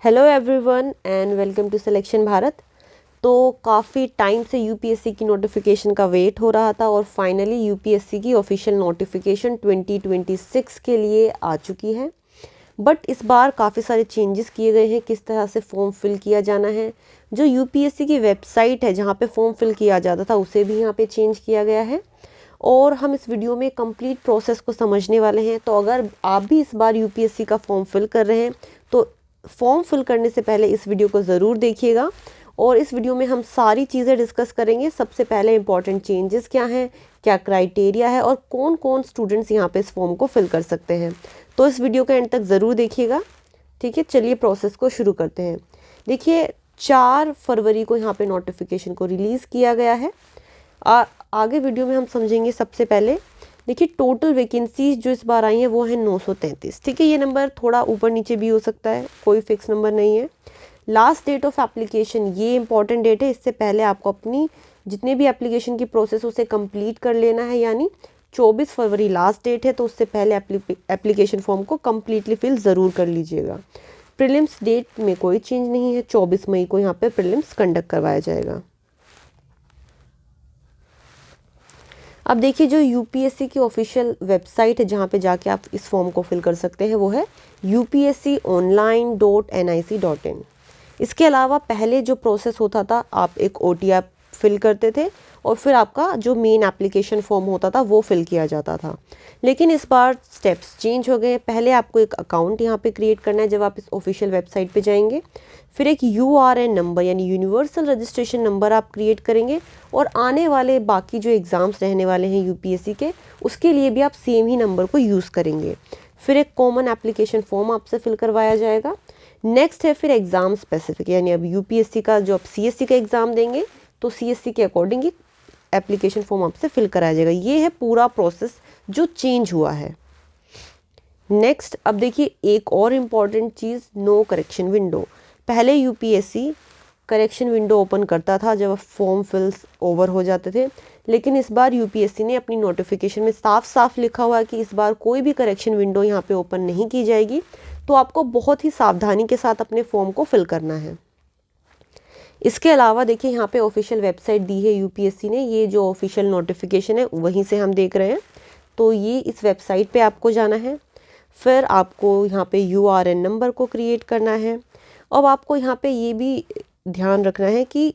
Hello everyone and welcome to selection Bharat. तो काफ़ी time से यूपीएससी की नोटिफिकेशन का वेट हो रहा था और फाइनली यूपीएससी की ऑफिशियल नोटिफिकेशन 2026 के लिए आ चुकी है। बट इस बार काफ़ी सारे चेंजेस किए गए हैं किस तरह से फॉर्म फिल किया जाना है। जो यूपीएससी की वेबसाइट है जहाँ पे फॉर्म फिल किया जाता था उसे भी यहाँ पे चेंज किया गया है और हम इस वीडियो में कंप्लीट प्रोसेस को समझने वाले हैं। तो अगर आप भी इस बार यूपीएससी का फॉर्म फिल कर रहे हैं तो फॉर्म फिल करने से पहले इस वीडियो को ज़रूर देखिएगा और इस वीडियो में हम सारी चीज़ें डिस्कस करेंगे। सबसे पहले इंपॉर्टेंट चेंजेस क्या हैं, क्या क्राइटेरिया है और कौन कौन स्टूडेंट्स यहाँ पे इस फॉर्म को फिल कर सकते हैं। तो इस वीडियो के एंड तक ज़रूर देखिएगा। ठीक है, चलिए प्रोसेस को शुरू करते हैं। देखिए 4 फरवरी को यहाँ पे नोटिफिकेशन को रिलीज़ किया गया है। आगे वीडियो में हम समझेंगे। सबसे पहले देखिए टोटल वैकेंसीज जो इस बार आई हैं वो है 933। ठीक है, ये नंबर थोड़ा ऊपर नीचे भी हो सकता है, कोई फिक्स नंबर नहीं है। लास्ट डेट ऑफ एप्लीकेशन, ये इंपॉर्टेंट डेट है, इससे पहले आपको अपनी जितने भी एप्लीकेशन की प्रोसेस उसे कंप्लीट कर लेना है। यानी 24 फरवरी लास्ट डेट है, तो उससे पहले एप्लीकेशन फॉर्म को कम्प्लीटली फिल ज़रूर कर लीजिएगा। प्रीलिम्स डेट में कोई चेंज नहीं है, 24 मई को यहाँ पे प्रीलिम्स कंडक्ट करवाया जाएगा। अब देखिए जो यूपीएससी की ऑफिशियल वेबसाइट है जहाँ पे जाके आप इस फॉर्म को फिल कर सकते हैं वो है upsconline.nic.in। इसके अलावा पहले जो प्रोसेस होता था, आप एक ओटीआर फिल करते थे और फिर आपका जो मेन एप्लीकेशन फॉर्म होता था वो फिल किया जाता था। लेकिन इस बार स्टेप्स चेंज हो गए। पहले आपको एक अकाउंट यहाँ पे क्रिएट करना है जब आप इस ऑफिशियल वेबसाइट पे जाएंगे। फिर एक यूआरएन नंबर यानी यूनिवर्सल रजिस्ट्रेशन नंबर आप क्रिएट करेंगे और आने वाले बाकी जो एग्ज़ाम्स रहने वाले हैं यूपीएससी के उसके लिए भी आप सेम ही नंबर को यूज़ करेंगे। फिर एक कॉमन एप्लीकेशन फॉर्म आपसे फिल करवाया जाएगा। नेक्स्ट है फिर एग्ज़ाम स्पेसिफिक, यानी अब यूपीएससी का जो आप सीएससी का एग्ज़ाम देंगे तो सीएससी के अकॉर्डिंग ही एप्लीकेशन फॉर्म आपसे फिल कराया जाएगा। ये है पूरा प्रोसेस जो चेंज हुआ है। नेक्स्ट अब देखिए एक और इम्पॉर्टेंट चीज़, नो करेक्शन विंडो। पहले यूपीएससी करेक्शन विंडो ओपन करता था जब फॉर्म फिल्स ओवर हो जाते थे, लेकिन इस बार यूपीएससी ने अपनी नोटिफिकेशन में साफ साफ लिखा हुआ है कि इस बार कोई भी करेक्शन विंडो यहाँ पे ओपन नहीं की जाएगी। तो आपको बहुत ही सावधानी के साथ अपने फॉर्म को फिल करना है। इसके अलावा देखिए यहाँ पे ऑफिशियल वेबसाइट दी है यूपीएससी ने, ये जो ऑफिशियल नोटिफिकेशन है वहीं से हम देख रहे हैं। तो ये इस वेबसाइट पे आपको जाना है। फिर आपको यहाँ पे यूआरएन नंबर को क्रिएट करना है। अब आपको यहाँ पे ये भी ध्यान रखना है कि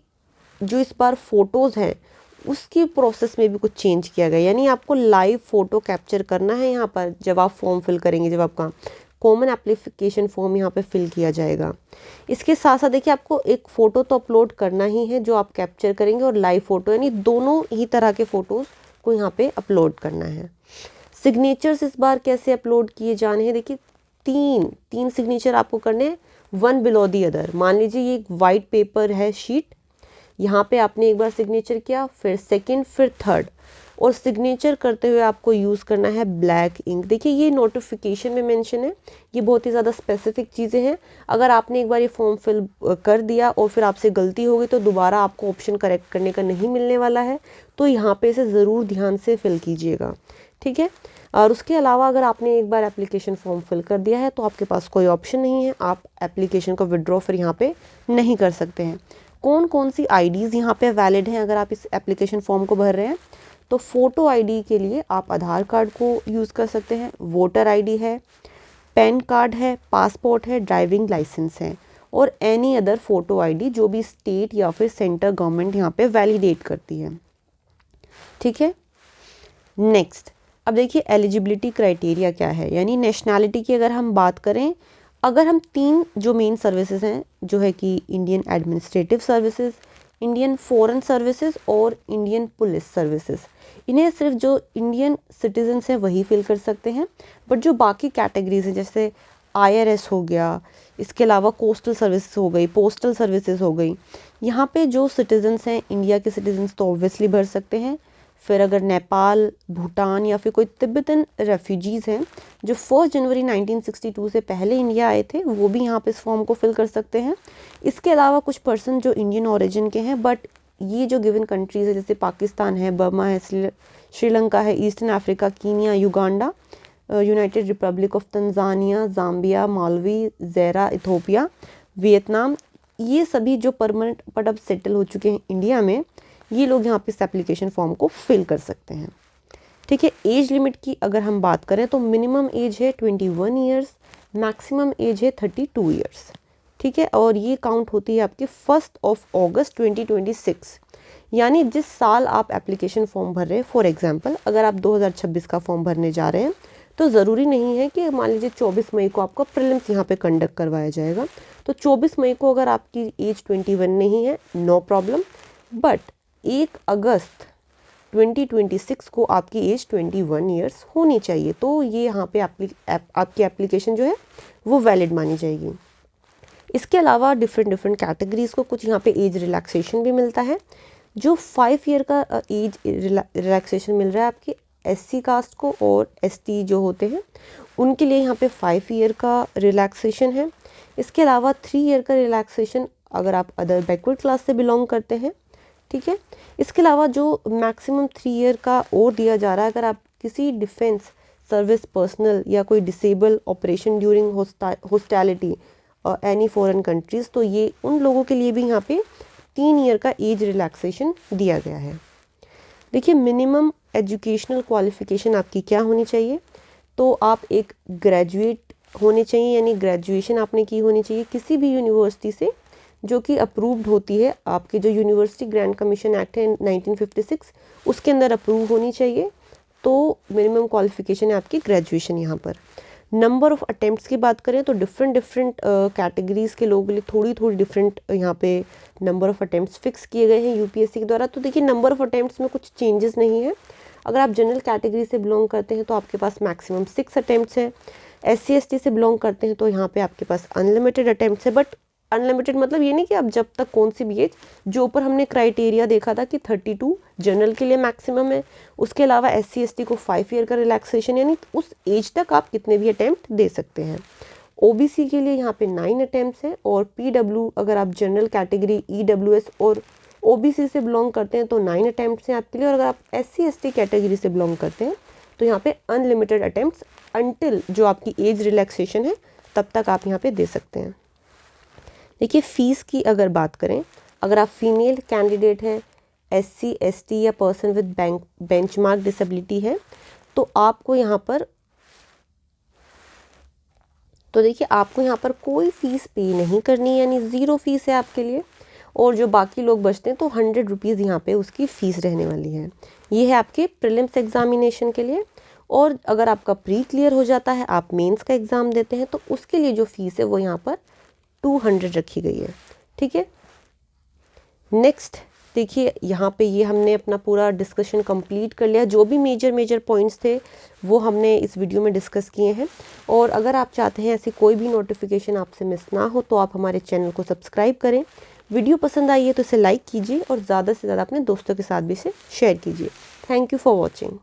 जो इस बार फ़ोटोज़ हैं उसकी प्रोसेस में भी कुछ चेंज किया गया। यानी आपको लाइव फ़ोटो कैप्चर करना है यहाँ पर जब आप फॉर्म फिल करेंगे, जब आपका कॉमन एप्लीकेशन फॉर्म यहाँ पे फिल किया जाएगा। इसके साथ साथ देखिए आपको एक फ़ोटो तो अपलोड करना ही है जो आप कैप्चर करेंगे, और लाइव फ़ोटो, यानी दोनों ही तरह के फ़ोटोज़ को यहाँ पे अपलोड करना है। सिग्नेचर्स इस बार कैसे अपलोड किए जाने हैं, देखिए तीन सिग्नेचर आपको करने हैं, वन बिलो दी अदर। मान लीजिए ये एक वाइट पेपर है शीट, यहाँ पे आपने एक बार सिग्नेचर किया, फिर सेकंड, फिर थर्ड, और सिग्नेचर करते हुए आपको यूज़ करना है ब्लैक इंक। देखिए ये नोटिफिकेशन में मेंशन है, ये बहुत ही ज़्यादा स्पेसिफिक चीज़ें हैं। अगर आपने एक बार ये फॉर्म फिल कर दिया और फिर आपसे गलती हो गई तो दोबारा आपको ऑप्शन करेक्ट करने का नहीं मिलने वाला है। तो यहाँ पे इसे ज़रूर ध्यान से फिल कीजिएगा, ठीक है। और उसके अलावा अगर आपने एक बार एप्लीकेशन फॉर्म फिल कर दिया है तो आपके पास कोई ऑप्शन नहीं है, आप एप्लीकेशन को विड्रॉ फिर यहाँ पे नहीं कर सकते हैं। कौन कौन सी आईडीज़ यहाँ पे वैलिड हैं अगर आप इस एप्लीकेशन फॉर्म को भर रहे हैं, तो फ़ोटो आईडी के लिए आप आधार कार्ड को यूज़ कर सकते हैं, वोटर आईडी है, पैन कार्ड है, पासपोर्ट है, ड्राइविंग लाइसेंस है, और एनी अदर फ़ोटो आईडी जो भी स्टेट या फिर सेंटर गवर्नमेंट यहाँ पे वैलिडेट करती है, ठीक है। नेक्स्ट अब देखिए एलिजिबिलिटी क्राइटेरिया क्या है, यानी नेशनैलिटी की अगर हम बात करें, अगर हम 3 जो मेन सर्विसेज हैं जो है कि Indian administrative services, Indian foreign services और इंडियन पुलिस सर्विसेज, इन्हें सिर्फ जो इंडियन सिटीजन्स हैं वही फिल कर सकते हैं। बट जो बाकी कैटेगरीज हैं जैसे आईआरएस हो गया, इसके अलावा कोस्टल सर्विसेज हो गई, पोस्टल सर्विसेज हो गई, यहाँ पे जो सिटीजन्स हैं इंडिया के सिटीजन्स तो ऑब्वियसली भर सकते हैं। फिर अगर नेपाल, भूटान या फिर कोई तिब्बतन रेफ्यूजीज़ हैं जो 1 जनवरी 1962 से पहले इंडिया आए थे, वो भी यहाँ पे इस फॉर्म को फिल कर सकते हैं। इसके अलावा कुछ पर्सन जो इंडियन ओरिजिन के हैं, बट ये जो गिवन कंट्रीज़ है जैसे पाकिस्तान है, बर्मा है, श्रीलंका है, eastern Africa, Kenya, Uganda, United Republic of Tanzania, Zambia, Malawi, ज़ेरा, इथोपिया, वियतनाम, ये सभी जो परमानेंट बट अब सेटल हो चुके हैं इंडिया में, ये लोग यहाँ पे इस एप्लीकेशन फॉर्म को फिल कर सकते हैं। ठीक है, एज लिमिट की अगर हम बात करें तो मिनिमम एज है 21 ईयर्स, मैक्सिमम एज है 32 ईयर्स। ठीक है, और ये काउंट होती है आपकी 1 अगस्त 2026, यानी जिस साल आप एप्लीकेशन फॉर्म भर रहे हैं। फॉर एग्जांपल अगर आप 2026 का फॉर्म भरने जा रहे हैं तो ज़रूरी नहीं है कि मान लीजिए 24 मई को आपका प्रीलिम्स यहाँ पे कंडक्ट करवाया जाएगा, तो 24 मई को अगर आपकी एज 21 नहीं है, नो प्रॉब्लम, बट 1 अगस्त 2026 को आपकी एज 21 ईयर्स होनी चाहिए, तो ये यहाँ पे आपकी एप्लीकेशन जो है वो वैलिड मानी जाएगी। इसके अलावा डिफरेंट कैटेगरीज़ को कुछ यहाँ पे एज रिलैक्सेशन भी मिलता है। जो 5 ईयर का एज रिलैक्सेशन मिल रहा है आपकी एससी कास्ट को और एसटी जो होते हैं उनके लिए यहाँ पे 5 ईयर का रिलैक्सेशन है। इसके अलावा 3 ईयर का रिलैक्सेशन अगर आप अदर बैकवर्ड क्लास से बिलोंग करते हैं। ठीक है, इसके अलावा जो मैक्सिमम 3 ईयर का और दिया जा रहा है अगर आप किसी डिफेंस सर्विस पर्सनल या कोई disable operation during hostility any foreign countries, तो ये उन लोगों के लिए भी यहाँ पे 3 ईयर का एज रिलैक्सेशन दिया गया है। देखिए, मिनिमम एजुकेशनल क्वालिफिकेशन आपकी क्या होनी चाहिए, तो आप एक ग्रेजुएट होने चाहिए, यानी ग्रेजुएशन आपने की होनी चाहिए किसी भी यूनिवर्सिटी से जो कि अप्रूव्ड होती है। आपके जो यूनिवर्सिटी ग्रांट कमीशन एक्ट है 1956 उसके अंदर अप्रूव होनी चाहिए, तो मिनिमम क्वालिफिकेशन है आपकी ग्रेजुएशन। यहाँ पर नंबर ऑफ़ अटेम्प्ट्स की बात करें तो डिफरेंट कैटेगरीज़ के लोगों के लिए थोड़ी डिफरेंट यहाँ पे नंबर ऑफ़ अटेम्प्ट्स फिक्स किए गए हैं यूपीएससी के द्वारा। तो देखिए, नंबर ऑफ़ अटेम्प्ट्स में कुछ चेंजेस नहीं है। अगर आप जनरल कैटेगरी से बिलोंग करते हैं तो आपके पास मैक्सिमम 6 अटेम्प्ट्स हैं। SC ST से बिलोंग करते हैं तो यहाँ पे आपके पास अनलिमिटेड अटेम्प्ट्स है। बट अनलिमिटेड मतलब ये नहीं कि आप जब तक कौन सी भी एज, जो ऊपर हमने क्राइटेरिया देखा था कि 32 जनरल के लिए मैक्सिमम है, उसके अलावा SC ST को 5 ईयर का रिलैक्सेशन, यानी उस एज तक आप कितने भी अटैम्प्ट दे सकते हैं। OBC के लिए यहाँ पे 9 अटैम्प्ट्स हैं, और PW अगर आप जनरल कैटेगरी EWS और OBC से बिलोंग करते हैं तो 9 अटैम्प्ट्स हैं आपके लिए, और अगर आप SC ST कैटेगरी से बिलोंग करते हैं तो यहाँ पे अनलिमिटेड अटैम्प्ट्स अनटिल जो आपकी एज रिलैक्सेशन है तब तक आप यहाँ पे दे सकते हैं। देखिए, फ़ीस की अगर बात करें, अगर आप फीमेल कैंडिडेट हैं, SC ST या पर्सन विद बेंचमार्क डिसेबिलिटी है, तो आपको यहाँ पर कोई फ़ीस पे नहीं करनी, यानी ज़ीरो फ़ीस है आपके लिए। और जो बाकी लोग बचते हैं तो 100 रुपीज़ यहाँ पे उसकी फ़ीस रहने वाली है। ये है आपके प्रीलिम्स एग्जामिनेशन के लिए। और अगर आपका प्री क्लियर हो जाता है, आप मेंस का एग्ज़ाम देते हैं, तो उसके लिए जो फ़ीस है वो यहाँ पर 200 रखी गई है। ठीक है, नेक्स्ट देखिए, यहाँ पे ये हमने अपना पूरा डिस्कशन कंप्लीट कर लिया। जो भी मेजर पॉइंट्स थे वो हमने इस वीडियो में डिस्कस किए हैं। और अगर आप चाहते हैं ऐसी कोई भी नोटिफिकेशन आपसे मिस ना हो तो आप हमारे चैनल को सब्सक्राइब करें। वीडियो पसंद आई है तो इसे लाइक कीजिए और ज़्यादा से ज़्यादा अपने दोस्तों के साथ भी इसे शेयर कीजिए। Thank you for watching.